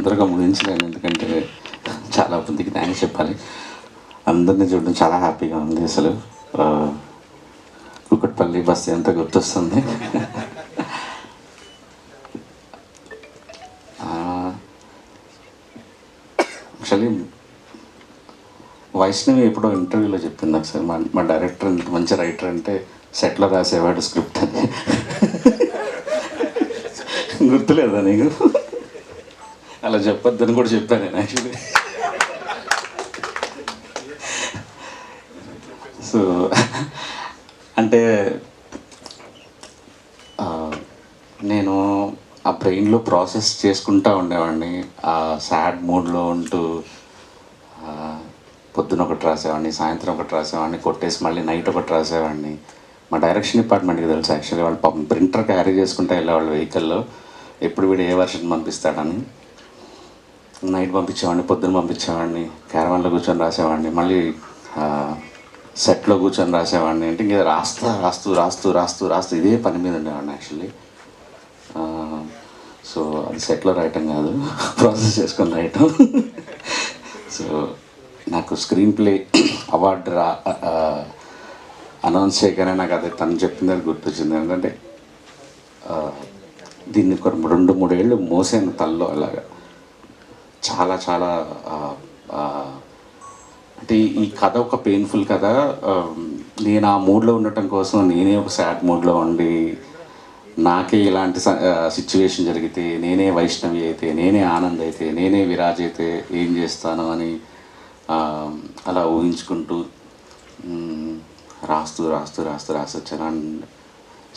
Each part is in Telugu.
తొందరగా ముగించలేను, ఎందుకంటే చాలా మందికి థ్యాంక్స్ చెప్పాలి. అందరినీ చూడడం చాలా హ్యాపీగా ఉంది. అసలు కుకట్పల్లి బస్సు ఎంత గుర్తొస్తుంది. యాక్చువల్లీ వైష్ణవి ఎప్పుడో ఇంటర్వ్యూలో చెప్పింది ఒకసారి, మా డైరెక్టర్ ఎంత మంచి రైటర్ అంటే సెట్లో రాసేవాడు స్క్రిప్ట్ అని. గుర్తులేదా నీకు? అలా చెప్పొద్దని కూడా చెప్పాను నేను యాక్చువల్లీ. సో అంటే నేను ఆ బ్రెయిన్లో ప్రాసెస్ చేసుకుంటూ ఉండేవాడిని. ఆ సాడ్ మూడ్లో ఉంటూ పొద్దున ఒకటి రాసేవాడిని, సాయంత్రం ఒకటి రాసేవాడిని, కొట్టేసి మళ్ళీ నైట్ ఒకటి రాసేవాడిని. మా డైరెక్షన్ డిపార్ట్మెంట్కి తెలుసు యాక్చువల్లీ, వాళ్ళు పాపం ప్రింటర్ క్యారీ చేసుకుంటూ వెళ్ళేవాళ్ళు వెహికల్లో, ఎప్పుడు వీడు ఏ వర్షన్ పంపిస్తాడని. నైట్ పంపించేవాడిని, పొద్దున్న పంపించేవాడిని, క్యారవాన్లో కూర్చొని రాసేవాడిని, మళ్ళీ సెట్లో కూర్చొని రాసేవాడిని. అంటే ఇంకా రాస్తూ ఇదే పని మీద ఉండేవాడిని యాక్చువల్లీ. సో అది సెట్లో రాయటం కాదు, ప్రాసెస్ చేసుకొని రాయటం. సో నాకు స్క్రీన్ ప్లే అవార్డు అనౌన్స్ చేయగానే నాకు అదే తను చెప్పింది అది గుర్తొచ్చింది. ఎందుకంటే దీన్ని ఒక 2-3 ఏళ్ళు మోసాను తల్లో అలాగా. చాలా చాలా అంటే ఈ కథ ఒక పెయిన్ఫుల్ కథ. నేను ఆ మూడ్లో ఉండటం కోసం నేనే ఒక సాడ్ మూడ్లో ఉండి, నాకే ఇలాంటి సిచ్యువేషన్ జరిగితే, నేనే వైష్ణవి అయితే, నేనే ఆనంద్ అయితే, నేనే విరాజ్ అయితే ఏం చేస్తాను అని అలా ఊహించుకుంటూ రాస్తూ వచ్చాను. అండ్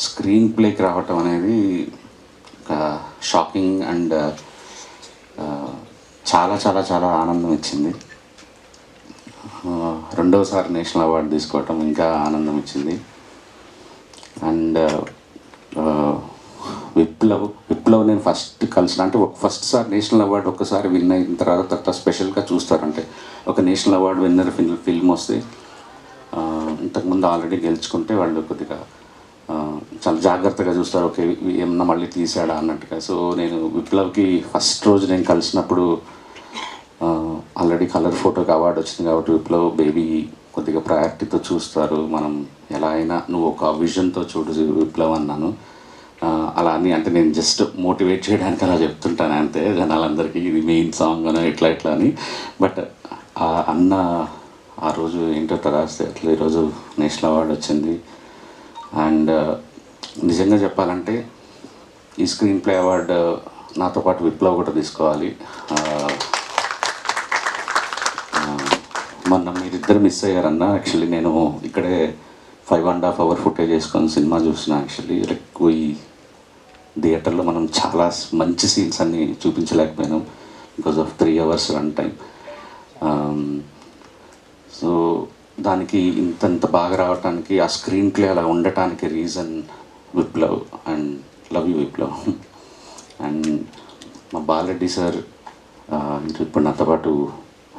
స్క్రీన్ ప్లేకి రావటం అనేది ఒక షాకింగ్ అండ్ చాలా చాలా చాలా ఆనందం ఇచ్చింది. రెండోసారి నేషనల్ అవార్డు తీసుకోవటం ఇంకా ఆనందం ఇచ్చింది. అండ్ విప్లవ్ నేను ఫస్ట్ కలిసిన, అంటే ఫస్ట్ సారి నేషనల్ అవార్డు ఒక్కసారి విన్ అయిన తర్వాత స్పెషల్గా చూస్తారంటే ఒక నేషనల్ అవార్డు విన్నర్ ఫిల్మ్ వస్తే, ఇంతకుముందు ఆల్రెడీ గెలుచుకుంటే వాళ్ళు కొద్దిగా చాలా జాగ్రత్తగా చూస్తారు, ఓకే ఏమన్నా మళ్ళీ తీసాడా అన్నట్టుగా. సో నేను విప్లవ్కి ఫస్ట్ రోజు నేను కలిసినప్పుడు ఆల్రెడీ కలర్ ఫోటోకి అవార్డు వచ్చింది కాబట్టి విప్లవ్ బేబీ కొద్దిగా ప్రయారిటీతో చూస్తారు, మనం ఎలా అయినా నువ్వు ఒక విజన్తో చూడు విప్లవ్ అన్నాను. అలా అని అంటే నేను జస్ట్ మోటివేట్ చేయడానికి అలా చెప్తుంటాను అంతే జనాలందరికీ, ఇది మెయిన్ సాంగ్ అని ఇట్లా అని. బట్ అన్న ఆ రోజు ఏంటో రాస్తే అట్లా ఈరోజు నేషనల్ అవార్డు వచ్చింది. అండ్ నిజంగా చెప్పాలంటే ఈ స్క్రీన్ ప్లే అవార్డు నాతో పాటు విప్లవ్ కూడా తీసుకోవాలి. మొన్న మీరిద్దరు మిస్ అయ్యారన్న. యాక్చువల్లీ నేను ఇక్కడే 5.5 hour ఫుటేజ్ చేసుకొని సినిమా చూసిన. యాక్చువల్లీ లైక్ ఈ థియేటర్లో మనం చాలా మంచి సీన్స్ అన్నీ చూపించలేకపోయినాం because of 3 hours run time. So దానికి ఇంత బాగా రావటానికి, ఆ స్క్రీన్ ప్లే అలా ఉండటానికి reason Viplav. And love you Viplav. And మా బాలరెడ్డి సార్ ఇప్పుడు నాతో పాటు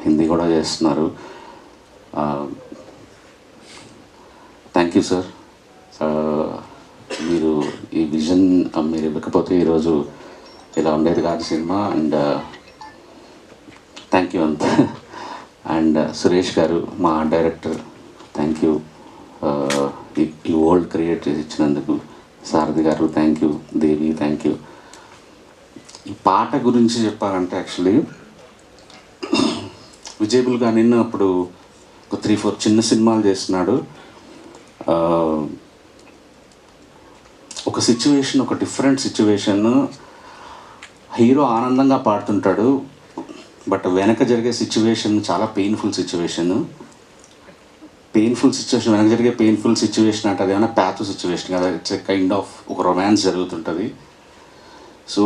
హిందీ కూడా చేస్తున్నారు. Thank you sir. మీరు ఈ విజన్ మీరు ఇవ్వకపోతే ఈరోజు ఇలా ఉండేది కాదు సినిమా. అండ్ థ్యాంక్ యూ అంతా. అండ్ సురేష్ గారు మా డైరెక్టర్, థ్యాంక్ యూ ఈ వరల్డ్ క్రియేట్ చేసి ఇచ్చినందుకు. సారథి గారు thank you. Devi thank you. ఈ పాట గురించి చెప్పాలంటే యాక్చువల్లీ విజయబుల్గా నిన్న అప్పుడు ఒక 3-4 చిన్న సినిమాలు చేస్తున్నాడు. ఒక సిచ్యువేషన్, ఒక డిఫరెంట్ సిచ్యువేషన్, హీరో ఆనందంగా పాడుతుంటాడు, బట్ వెనక జరిగే సిచ్యువేషన్ చాలా పెయిన్ఫుల్ సిచ్యువేషన్. వెనక జరిగే పెయిన్ఫుల్ సిచ్యువేషన్ అంటే అదేమైనా ప్యాథో సిచ్యువేషన్ కదా, ఇట్స్ ఎ కైండ్ ఆఫ్ ఒక రొమాన్స్ జరుగుతుంటుంది. సో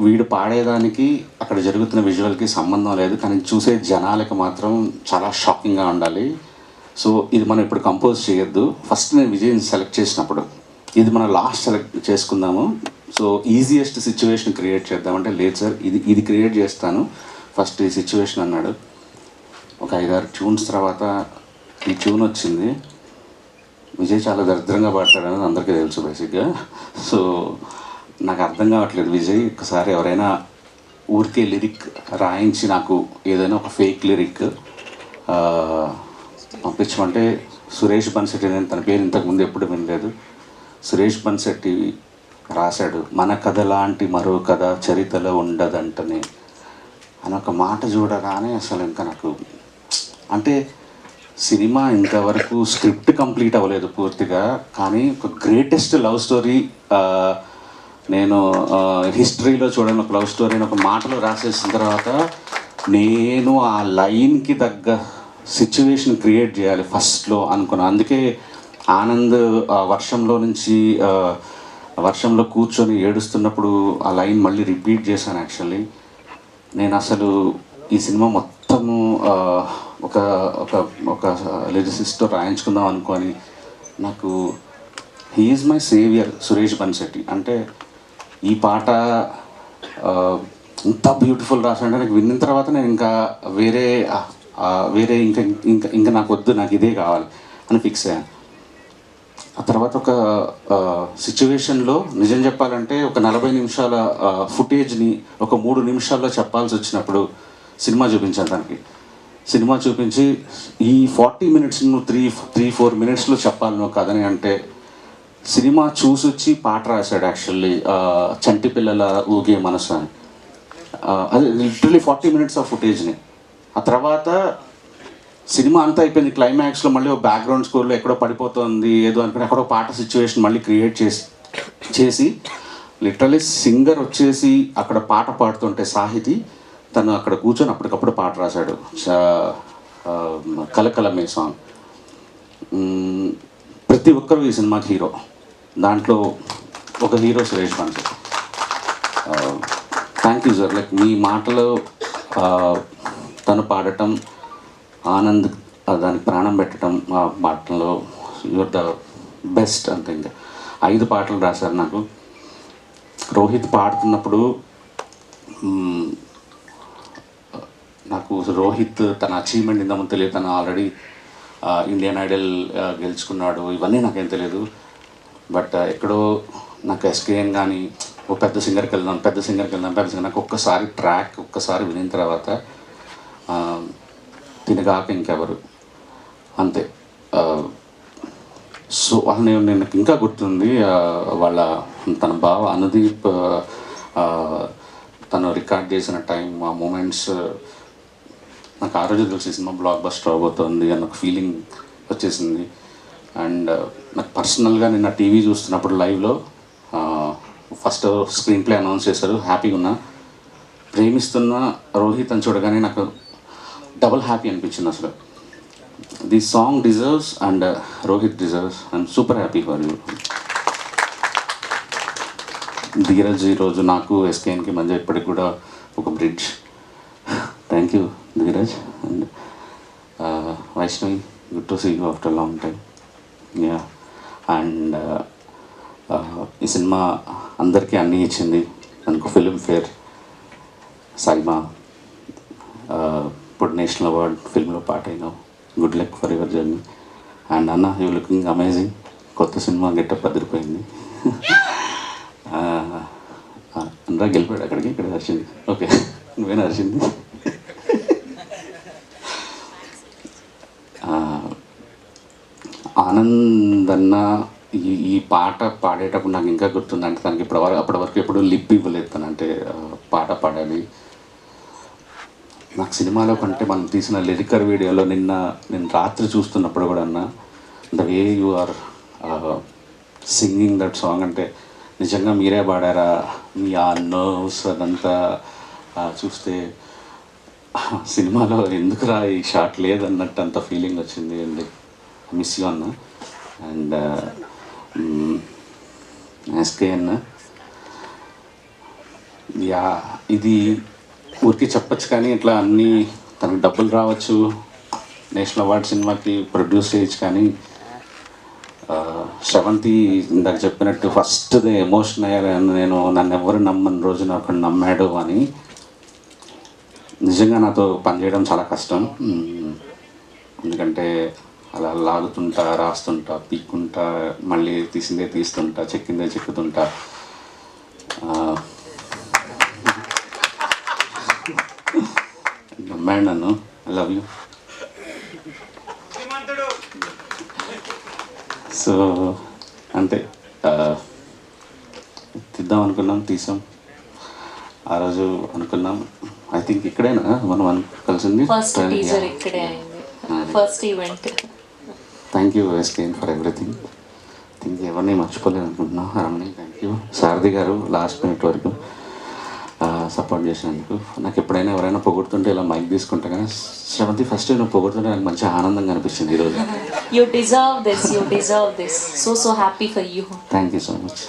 వీడు పాడేదానికి అక్కడ జరుగుతున్న విజువల్కి సంబంధం లేదు, కానీ చూసే జనాలకి మాత్రం చాలా షాకింగ్గా ఉండాలి. సో ఇది మనం ఇప్పుడు కంపోజ్ చేయొద్దు. ఫస్ట్ నేను విజయ్ సెలెక్ట్ చేసినప్పుడు ఇది మనం లాస్ట్ సెలెక్ట్ చేసుకుందాము, సో ఈజియెస్ట్ సిచ్యువేషన్ క్రియేట్ చేద్దామంటే లేదు సార్ ఇది క్రియేట్ చేస్తాను ఫస్ట్ ఈ సిచ్యువేషన్ అన్నాడు. ఒక 5-6 ట్యూన్స్ తర్వాత ఈ ట్యూన్ వచ్చింది. విజయ్ చాలా దరిద్రంగా పాడతాడని అందరికీ తెలుసు బేసిక్గా. సో నాకు అర్థం కావట్లేదు, విజయ్ ఒకసారి ఎవరైనా ఊరికే లిరిక్ రాయించి నాకు ఏదైనా ఒక ఫేక్ లిరిక్ పంపించమంటే సురేష్ బన్సెట్టి, నేను తన పేరు ఇంతకుముందు ఎప్పుడు వినలేదు, సురేష్ బన్సెట్టి రాశాడు, మన కథ లాంటి మరో కథ చరిత్రలో ఉండదంటనే అని ఒక మాట చూడగానే అసలు ఇంకా నాకు అంటే సినిమా ఇంతవరకు స్క్రిప్ట్ కంప్లీట్ అవ్వలేదు పూర్తిగా, కానీ ఒక గ్రేటెస్ట్ లవ్ స్టోరీ నేను హిస్టరీలో చూడని ఒక లవ్ స్టోరీని ఒక మాటలో రాసేసిన తర్వాత నేను ఆ లైన్కి తగ్గ సిచ్యువేషన్ క్రియేట్ చేయాలి ఫస్ట్లో అనుకున్నాను. అందుకే ఆనంద్ వర్షంలో నుంచి వర్షంలో కూర్చొని ఏడుస్తున్నప్పుడు ఆ లైన్ మళ్ళీ రిపీట్ చేశాను. యాక్చువల్లీ నేను అసలు ఈ సినిమా మొత్తము ఒక ఒక ఒక లిరిసిస్ట్తో రాయించుకుందాం అనుకొని నాకు he's my saviour Suresh Bansetti. అంటే ఈ పాట ఇంత బ్యూటిఫుల్ రాసాడంటే నాకు విన్న తర్వాత నేను ఇంకా వేరే వేరే ఇంకా ఇంకా ఇంకా నాకు వద్దు, నాకు ఇదే కావాలి అని ఫిక్స్ అయ్యాను. ఆ తర్వాత ఒక సిచ్యువేషన్లో నిజం చెప్పాలంటే ఒక 40 నిమిషాల ఫుటేజ్ని ఒక 3 నిమిషాల్లో చెప్పాల్సి వచ్చినప్పుడు సినిమా చూపించాను దానికి. సినిమా చూపించి ఈ 40 మినిట్స్ నువ్వు 3-4 మినిట్స్లో చెప్పాలి నువ్వు కథని అంటే సినిమా చూసొచ్చి పాట రాశాడు యాక్చువల్లీ, చంటి పిల్లల ఊగే మనసు అని. అది లిటరలీ 40 మినిట్స్ ఆఫ్ ఫుటేజ్ని. ఆ తర్వాత సినిమా అంతా అయిపోయింది, క్లైమాక్స్లో మళ్ళీ ఒక బ్యాక్గ్రౌండ్ స్కోర్లో ఎక్కడో పడిపోతుంది ఏదో అనుకుని అక్కడ పాట సిచ్యువేషన్ మళ్ళీ క్రియేట్ చేసి లిటరలీ సింగర్ వచ్చేసి అక్కడ పాట పాడుతుంటే సాహితీ తను అక్కడ కూర్చొని అప్పటికప్పుడు పాట రాశాడు, కలకలమే సాంగ్. ప్రతి ఒక్కరు ఈ సినిమాకి హీరో, దాంట్లో ఒక hero Suresh Bansetti. Thank you sir. Like మీ మాటలో తను పాడటం, ఆనంద్ దానికి ప్రాణం పెట్టడం ఆ పాటలో యువర్ ద బెస్ట్ అంతే. ఇంకా 5 పాటలు రాశారు నాకు. రోహిత్ పాడుతున్నప్పుడు నాకు రోహిత్ తన అచీవ్మెంట్ ఇంతకుముందు తెలియదు, తను ఆల్రెడీ ఇండియన్ ఐడల్ గెలుచుకున్నాడు, ఇవన్నీ నాకేం తెలియదు. బట్ ఎక్కడో నాకు ఎస్కేఎన్ కానీ ఓ పెద్ద సింగర్కి వెళ్దాం నాకు ఒక్కసారి వినిన తర్వాత తినగాక ఇంకెవరు అంతే. సో నేను నాకు ఇంకా గుర్తుంది వాళ్ళ తన బావ అనుదీప్ తను రికార్డ్ చేసిన టైం, ఆ మూమెంట్స్ నాకు ఆ రోజు తెలిసి సినిమా బ్లాక్ బస్టర్ అవబోతుంది అన్న ఒక ఫీలింగ్ వచ్చేసింది. అండ్ నాకు పర్సనల్గా నిన్న టీవీ చూస్తున్నప్పుడు లైవ్లో ఫస్ట్ స్క్రీన్ ప్లే అనౌన్స్ చేశారు, హ్యాపీగా ఉన్నా. ప్రేమిస్తున్న రోహిత్ అని చూడగానే నాకు డబుల్ హ్యాపీ అనిపించింది అసలు. The song deserves and Rohit deserves. I'm super happy for you. Dheeraj ఈరోజు నాకు ఎస్కేఎన్కి మధ్య ఇప్పటికి కూడా ఒక bridge. Thank you Dheeraj. And Vaishnavi, good to see you after long time. Yeah. And ఈ సినిమా అందరికీ అన్నీ ఇచ్చింది. మనకు ఫిల్మ్ఫేర్, సైమా, ఇప్పుడు నేషనల్ అవార్డ్ ఫిల్మ్లో పాట అయినావు. Good luck for your journey. And అన్న, యూ లుకింగ్ అమేజింగ్. కొత్త సినిమా గెటప్ అదిరిపోయింది. అందరూ గెలిపాడు అక్కడికి, ఇక్కడ హర్షింది. ఓకే, నువ్వేనా హర్షింది? ఆనంద్ అన్న ఈ పాట పాడేటప్పుడు నాకు ఇంకా గుర్తుంది. అంటే తనకి అప్పటి వరకు ఎప్పుడు లిప్ ఇవ్వలేదు తను, అంటే పాట పాడాలి. నాకు సినిమాలో కంటే మనం తీసిన లిరికల్ వీడియోలో నేను రాత్రి చూస్తున్నప్పుడు కూడా అన్న, the way you are singing that song, అంటే నిజంగా మీరే పాడారా, మీ ఆ నర్వ్స్ అదంతా చూస్తే సినిమాలో ఎందుకురా ఈ షాట్ లేదన్నట్టు అంత ఫీలింగ్ వచ్చింది. అండ్ మిస్ యూ అన్న. అండ్ ఎస్కే అన్న, యా ఇది ఊరికి చెప్పచ్చు కానీ ఇట్లా అన్నీ తనకు డబ్బులు రావచ్చు, నేషనల్ అవార్డ్ సినిమాకి ప్రొడ్యూస్ చేయొచ్చు, కానీ శ్రవంతి ఇందాక చెప్పినట్టు ఫస్ట్ ఎమోషన్ అయ్యాను నేను. నన్ను ఎవరు నమ్మని రోజు నాకు నమ్మాడు అని. నిజంగా నాతో పనిచేయడం చాలా కష్టం, ఎందుకంటే అలా లాగుతుంటా, రాస్తుంటా, పీక్కుంటా, మళ్ళీ తీసిందే తీస్తుంటా, చెక్కిందే చెక్కుతుంటా. నమ్మాడు నన్ను. I love you. సో అంతే, తీద్దాం అనుకున్నాం, తీసాం. ఆ రోజు అనుకున్నాం, ఐ థింక్ ఇక్కడేనా మనం కలిసింది. ఫస్ట్ టీజర్ ఇక్కడే అయింది, first event. Thank you SKN for everything. Think ఎవరిని మర్చిపోలేదు అనుకుంటున్నా. రమణి థ్యాంక్ యూ. సారథి గారు లాస్ట్ మినిట్ వరకు సపోర్ట్ చేసినందుకు. నాకు ఎప్పుడైనా ఎవరైనా పొగుడుతుంటే ఇలా మైక్ తీసుకుంటా, కానీ శ్రవంతి ఫస్ట్ నువ్వు పొగుడుతుంటే నాకు మంచి ఆనందంగా అనిపించింది ఈరోజు. You deserve this, you deserve this. So happy for you. Thank you so much.